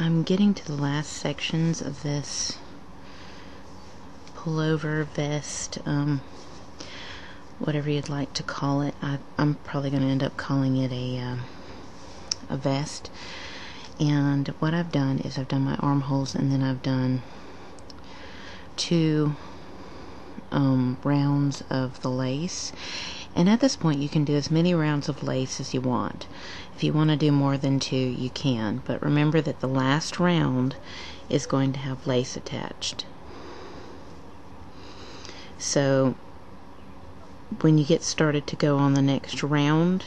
I'm getting to the last sections of this pullover, vest, whatever you'd like to call it. I'm probably going to end up calling it a vest. And what I've done is I've done my armholes, and then I've done 2 rounds of the lace. And at this point you can do as many rounds of lace as you want. If you want to do more than 2, you can, but remember that the last round is going to have lace attached. So when you get started to go on the next round,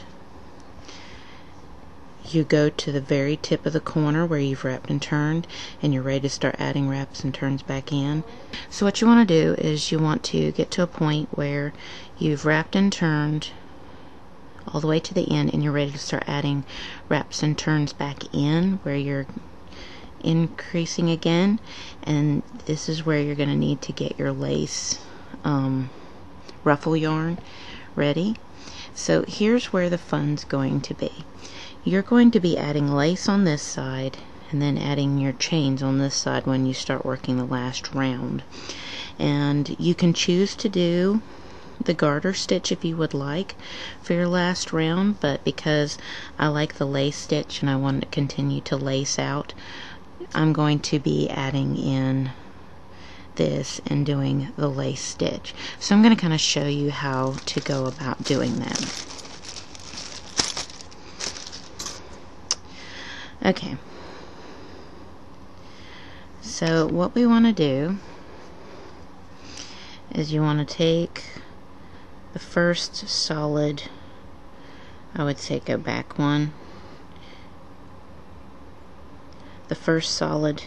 you go to the very tip of the corner where you've wrapped and turned, and you're ready to start adding wraps and turns back in. So what you want to do is you want to get to a point where you've wrapped and turned all the way to the end, and you're ready to start adding wraps and turns back in where you're increasing again. And this is where you're going to need to get your lace ruffle yarn ready. So here's where the fun's going to be. You're going to be adding lace on this side and then adding your chains on this side when you start working the last round. And you can choose to do the garter stitch if you would like for your last round, but because I like the lace stitch and I want to continue to lace out, I'm going to be adding in this and doing the lace stitch. So I'm going to kind of show you how to go about doing that. Okay, so what we want to do is you want to take the first solid, I would say go back one, the first solid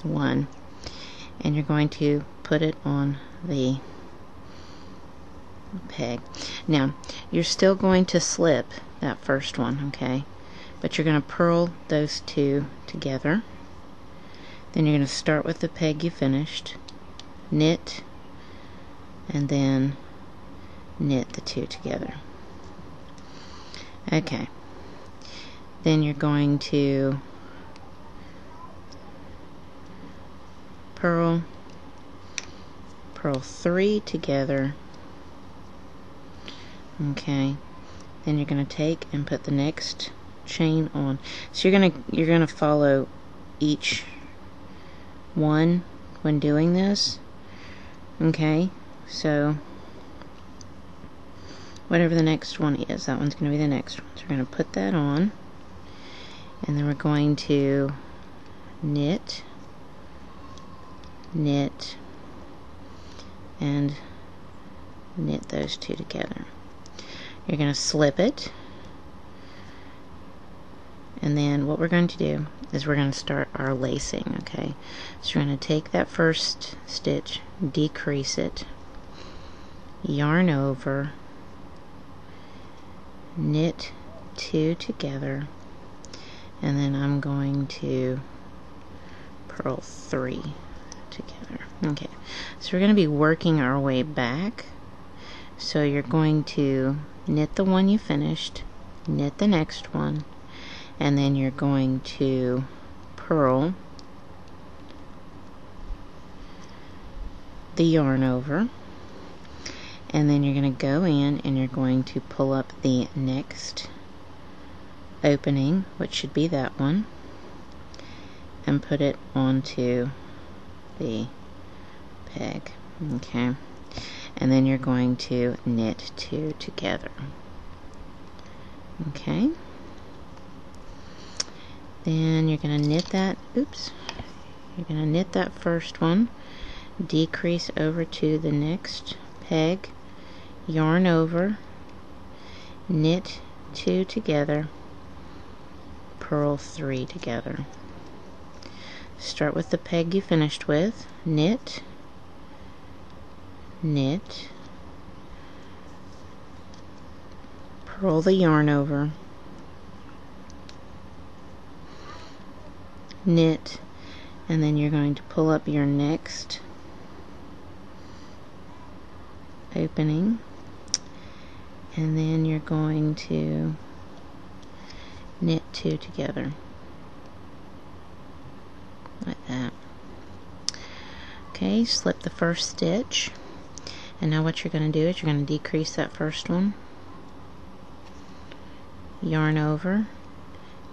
one, and you're going to put it on the peg. Now you're still going to slip that first one, okay? But you're going to purl those 2 together. Then you're going to start with the peg you finished, knit, and then knit the 2 together. Okay. Then you're going to purl 3 together. Okay. Then you're going to take and put the next chain on. So you're gonna follow each one when doing this. Okay, so whatever the next one is, that one's gonna be the next one. So we're gonna put that on, and then we're going to knit, knit, and knit those 2 together. You're gonna slip it. And then what we're going to do is we're going to start our lacing, okay? So we're going to take that first stitch, decrease it, yarn over, knit 2 together, and then I'm going to purl 3 together. Okay, so we're going to be working our way back. So you're going to knit the one you finished, knit the next one, and then you're going to purl the yarn over, and then you're going to go in and you're going to pull up the next opening, which should be that one, and put it onto the peg. Okay, and then you're going to knit 2 together. Okay, then you're going to knit that, oops, you're going to knit that first one, decrease over to the next peg, yarn over, knit 2 together, purl 3 together. Start with the peg you finished with, knit, knit, purl the yarn over, knit, and then you're going to pull up your next opening, and then you're going to knit 2 together. that. Okay, slip the first stitch, and now what you're going to do is you're going to decrease that first one, yarn over,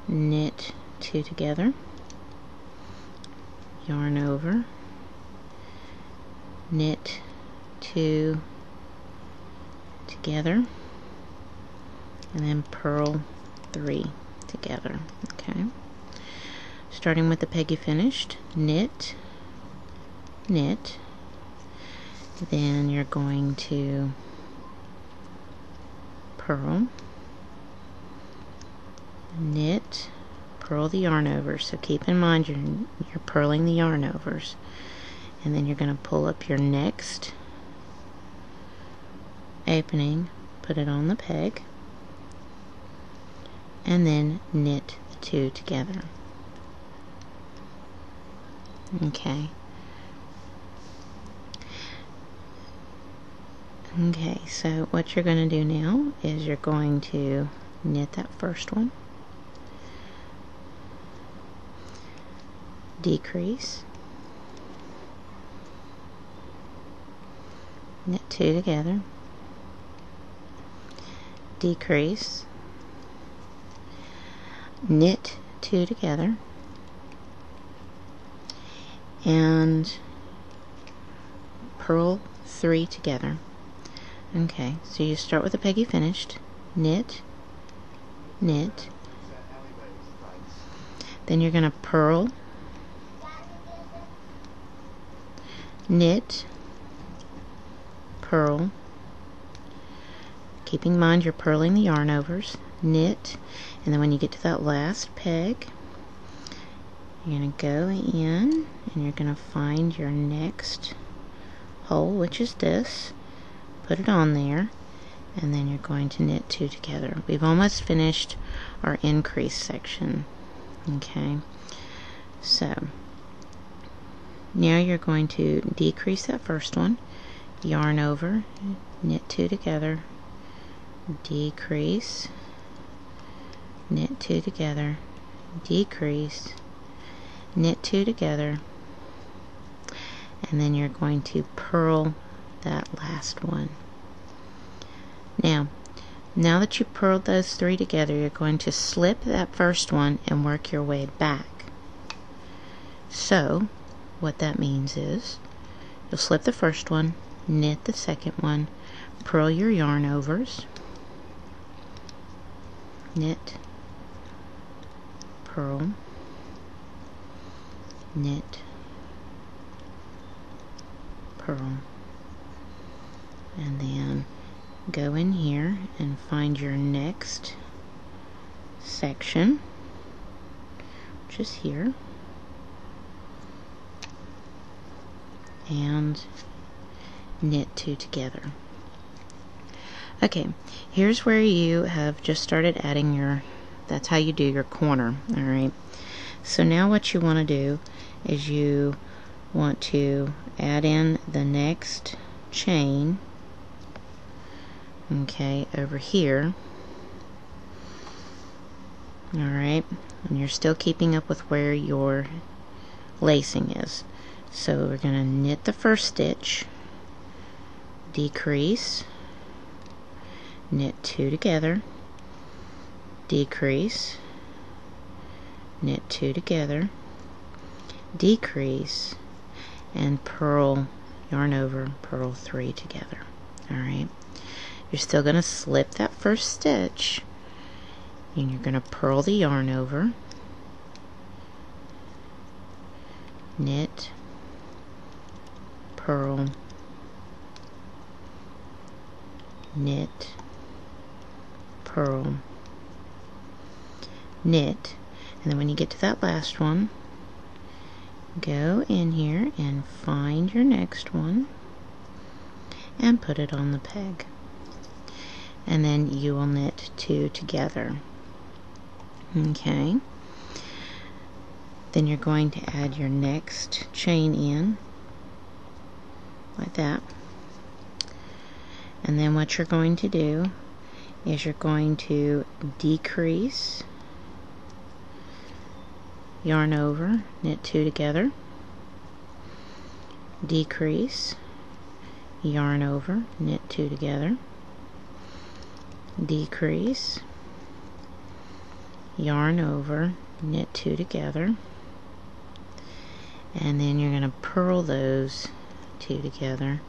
knit 2 together, yarn over, knit 2 together, and then purl 3 together. Okay, starting with the peg you finished, knit, knit, then you're going to purl, knit, purl the yarn over. So keep in mind you're purling the yarn overs, and then you're going to pull up your next opening, put it on the peg, and then knit the 2 together. Okay. Okay, so what you're going to do now is you're going to knit that first one, decrease, knit 2 together, decrease, knit 2 together, and purl 3 together. Okay, so you start with the peg you finished, knit, knit, then you're going to purl, knit, purl, keeping in mind you're purling the yarn overs, knit, and then when you get to that last peg, you're going to go in and you're going to find your next hole, which is this, put it on there, and then you're going to knit 2 together. We've almost finished our increase section. Okay, so now you're going to decrease that first one, yarn over, knit 2 together, decrease, knit 2 together, decrease, knit 2 together, and then you're going to purl that last one. Now that you purled those 3 together, you're going to slip that first one and work your way back. So what that means is you'll slip the first one, knit the second one, purl your yarn overs, knit, purl, knit, purl, and then go in here and find your next section, which is here, and knit 2 together. Okay, here's where you have just started adding your, that's how you do your corner. Alright, so now what you want to do is you want to add in the next chain, okay, over here. Alright, and you're still keeping up with where your lacing is. So we're going to knit the first stitch, decrease, knit 2 together, decrease, knit 2 together, decrease, and purl, yarn over, purl 3 together. Alright, you're still going to slip that first stitch, and you're going to purl the yarn over, knit, purl, knit, purl, knit, and then when you get to that last one, go in here and find your next one and put it on the peg, and then you will knit 2 together. Okay, then you're going to add your next chain in like that, and then what you're going to do is you're going to decrease, yarn over, knit 2 together, decrease, yarn over, knit 2 together, decrease, yarn over, knit 2 together, and then you're going to purl those 2 together,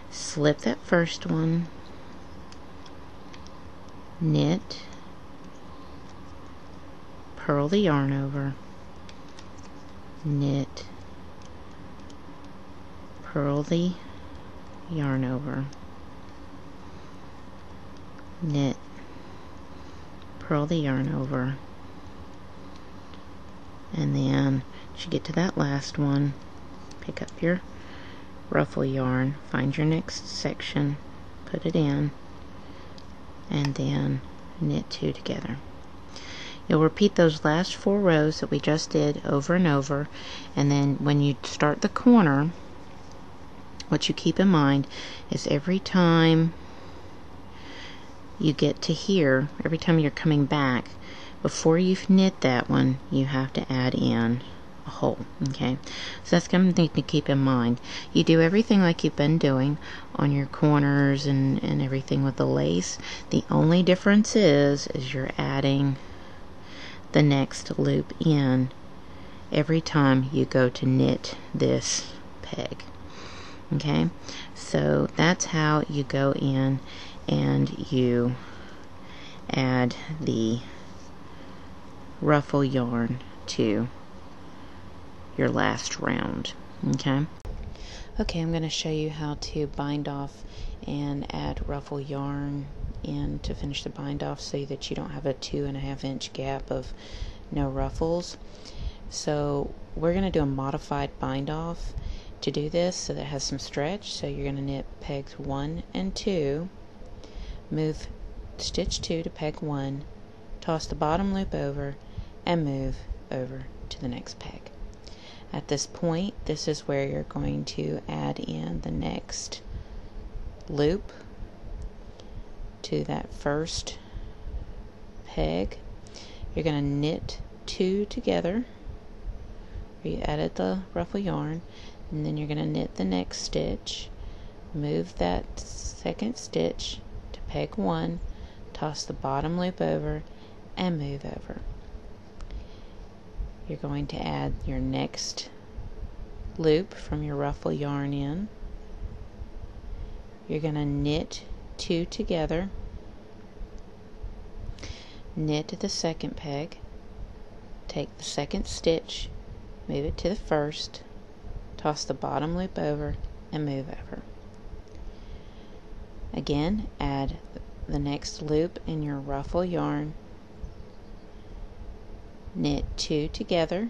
slip that first one, knit, purl the yarn over, knit, purl the yarn over, knit, purl the yarn over, and then as you get to that last one, pick up your ruffle yarn, find your next section, put it in, and then knit 2 together. You'll repeat those last 4 rows that we just did over and over, and then when you start the corner, what you keep in mind is every time you get to here, every time you're coming back, before you knit that one, you have to add in a hole. Okay, so that's something to keep in mind. You do everything like you've been doing on your corners and everything with the lace. The only difference is you're adding the next loop in every time you go to knit this peg. Okay, so that's how you go in and you add the ruffle yarn to your last round. Okay, I'm going to show you how to bind off and add ruffle yarn in to finish the bind off so that you don't have a 2.5 inch gap of no ruffles. So we're going to do a modified bind off to do this so that it has some stretch. So you're going to knit pegs 1 and 2, move stitch 2 to peg 1, toss the bottom loop over, and move over to the next peg. At this point, this is where you're going to add in the next loop to that first peg. You're going to knit 2 together where you added the ruffle yarn, and then you're going to knit the next stitch, move that second stitch to peg 1, toss the bottom loop over, and move over. You're going to add your next loop from your ruffle yarn in. You're going to knit 2 together, knit the second peg, take the second stitch, move it to the first, toss the bottom loop over, and move over. Again, add the next loop in your ruffle yarn, knit 2 together,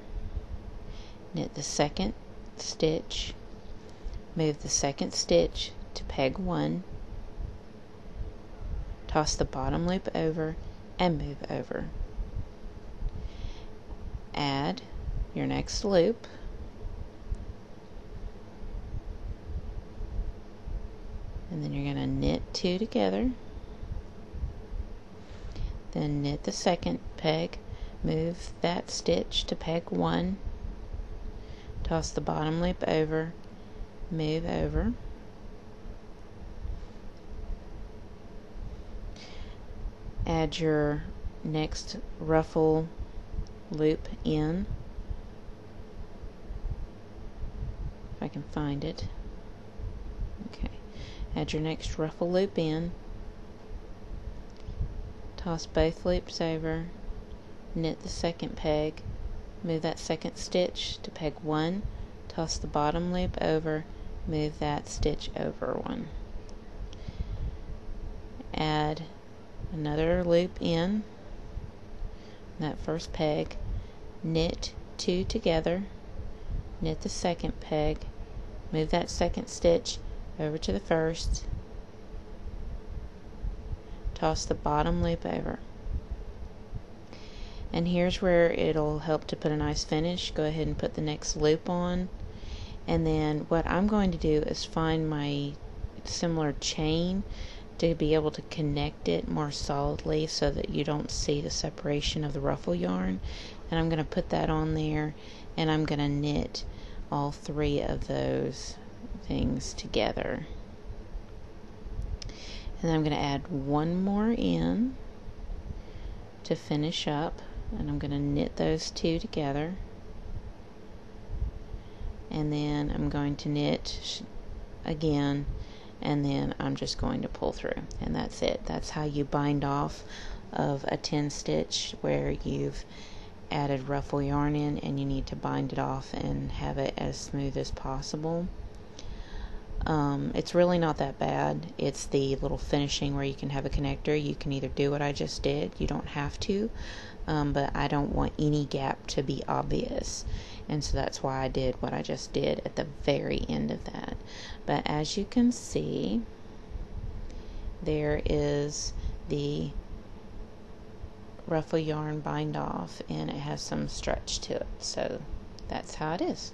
knit the second stitch, move the second stitch to peg 1, toss the bottom loop over, and move over. Add your next loop, and then you're going to knit 2 together, then knit the second peg, move that stitch to peg 1, toss the bottom loop over, move over, add your next ruffle loop in, if I can find it. Okay, add your next ruffle loop in, toss both loops over, knit the second peg, move that second stitch to peg 1, toss the bottom loop over, move that stitch over 1. Add another loop in that first peg, knit 2 together, knit the second peg, move that second stitch over to the first, toss the bottom loop over. And here's where it'll help to put a nice finish. Go ahead and put the next loop on, and then what I'm going to do is find my similar chain to be able to connect it more solidly so that you don't see the separation of the ruffle yarn, and I'm going to put that on there, and I'm going to knit all three of those things together. And then I'm going to add one more in to finish up, and I'm going to knit those two together, and then I'm going to knit again, and then I'm just going to pull through, and that's it. That's how you bind off of a 10 stitch where you've added ruffle yarn in and you need to bind it off and have it as smooth as possible. It's really not that bad. It's the little finishing where you can have a connector. You can either do what I just did, you don't have to, but I don't want any gap to be obvious, and so that's why I did what I just did at the very end of that. But as you can see, there is the ruffle yarn bind off, and it has some stretch to it, so that's how it is.